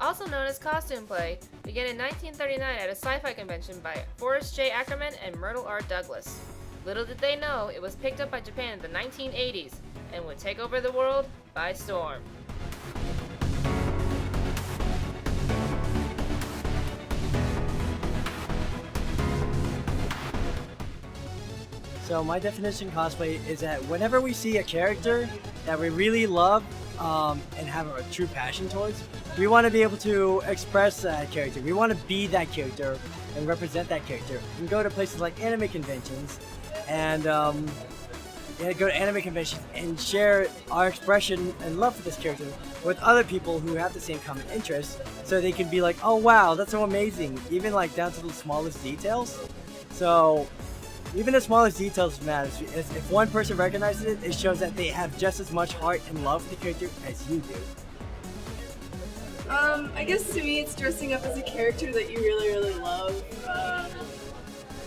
also known as costume play, began in 1939 at a sci-fi convention by Forrest J. Ackerman and Myrtle R. Douglas. Little did they know it was picked up by Japan in the 1980s and would take over the world by storm. So my definition of cosplay is that whenever we see a character that we really love and have a true passion towards, we want to be able to express that character. We want to be that character and represent that character. We can go to places like anime conventions and go to anime conventions and share our expression and love for this character with other people who have the same common interests, so they can be like, oh wow, that's so amazing, even like down to the smallest details. So even the smallest details matters. If one person recognizes it, it shows that they have just as much heart and love for the character as you do. I guess to me it's dressing up as a character that you really love.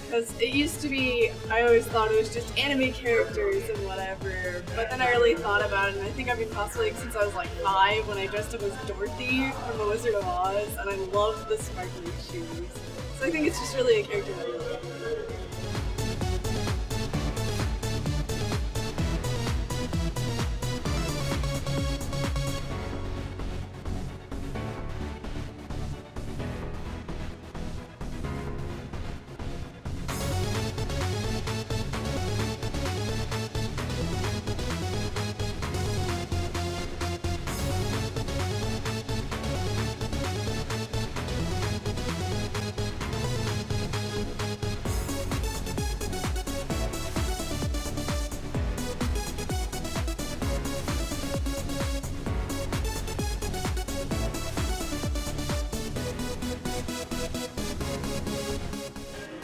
Because it used to be, I always thought it was just anime characters and whatever, but then I really thought about it, and I think I've been cosplaying since I was like 5 when I dressed up as Dorothy from The Wizard of Oz, and I love the sparkly shoes. So I think it's just really a character that I love.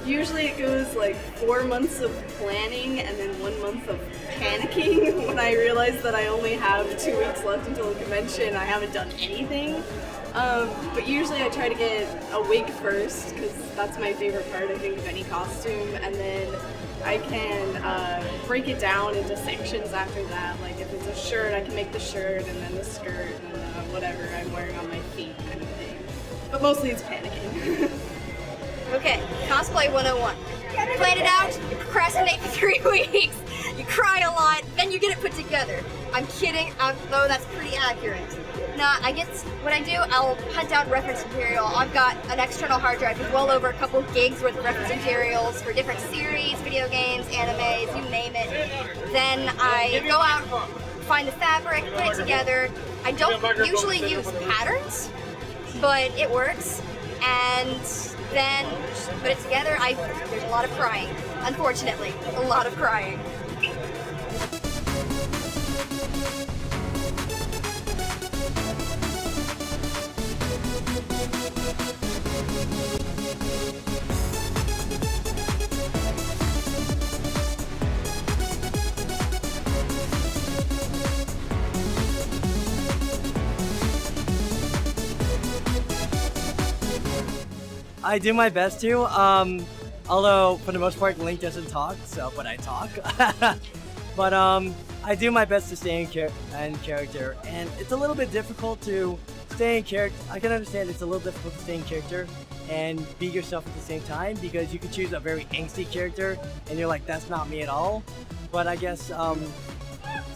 Usually it goes like 4 months of planning and then 1 month of panicking when I realize that I only have 2 weeks left until the convention. I haven't done anything. But usually I try to get a wig first because that's my favorite part, I think, of any costume. And then I can break it down into sections after that. Like if it's a shirt, I can make the shirt and then the skirt and whatever I'm wearing on my feet kind of thing. But mostly it's panicking. Okay, Cosplay 101. Plan it out, you procrastinate for 3 weeks, you cry a lot, then you get it put together. I'm kidding, though that's pretty accurate. Nah, what I do, I'll hunt out reference material. I've got an external hard drive with well over a couple gigs worth of reference materials for different series, video games, animes, you name it. Then I go out, find the fabric, put it together. I don't usually use patterns, but it works. And then put it together. There's a lot of crying, unfortunately, a lot of crying. I do my best to, although for the most part Link doesn't talk, but I talk. But I do my best to stay in character, and it's a little bit difficult to stay in character. I can understand it's a little difficult to stay in character and be yourself at the same time, because you could choose a very angsty character and you're like, that's not me at all. But I guess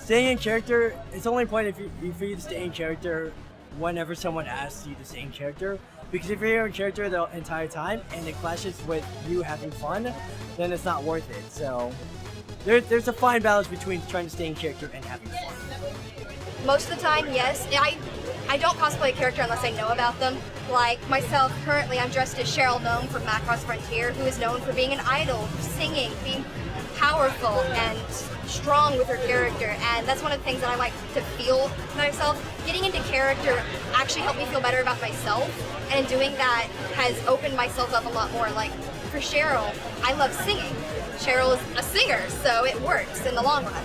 staying in character, it's only important for you to stay in character whenever someone asks you to stay in character. Because if you're in character the entire time and it clashes with you having fun, then it's not worth it. So there's a fine balance between trying to stay in character and having fun. Most of the time, yes. I don't cosplay a character unless I know about them. Like myself, currently I'm dressed as Cheryl, known from Macross Frontier, who is known for being an idol, singing, being powerful and strong with her character, and that's one of the things that I like to feel myself. Getting into character actually helped me feel better about myself, and in doing that has opened myself up a lot more. Like for Cheryl, I love singing. Cheryl is a singer, so it works in the long run.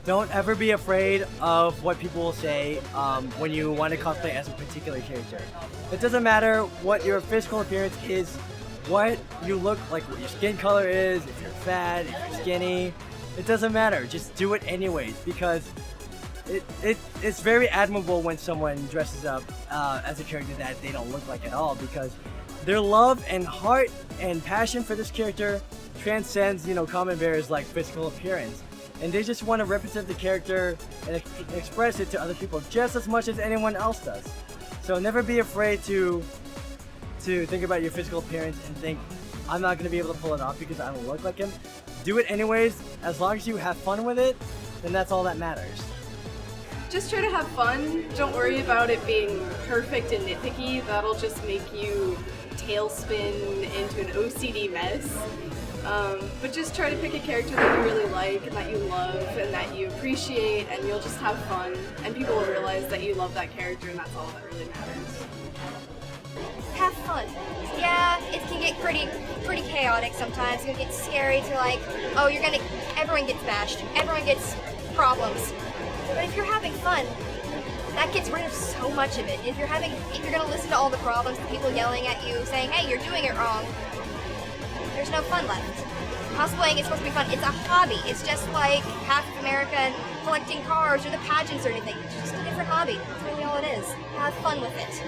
don't ever be afraid of what people will say when you want to cosplay as a particular character. It doesn't matter what your physical appearance is, what you look like, what your skin color is, if you're fat, if you're skinny. It doesn't matter. Just do it anyways, because it's very admirable when someone dresses up as a character that they don't look like at all, because their love and heart and passion for this character transcends, common barriers like physical appearance. And they just want to represent the character and express it to other people just as much as anyone else does. So never be afraid to think about your physical appearance and think, I'm not going to be able to pull it off because I don't look like him. Do it anyways. As long as you have fun with it, then that's all that matters. Just try to have fun. Don't worry about it being perfect and nitpicky. That'll just make you tailspin into an OCD mess. But just try to pick a character that you really like and that you love and that you appreciate, and you'll just have fun. And people will realize that you love that character, and that's all that really matters. Have fun. Yeah, it can get pretty chaotic sometimes. It can get scary to like, oh, everyone gets bashed, everyone gets problems. But if you're having fun, that gets rid of so much of it. If you're gonna listen to all the problems, the people yelling at you, saying, hey, you're doing it wrong, there's no fun left. Cosplaying is supposed to be fun. It's a hobby. It's just like half of America and collecting cars or the pageants or anything. It's just a different hobby. That's really all it is. Have fun with it.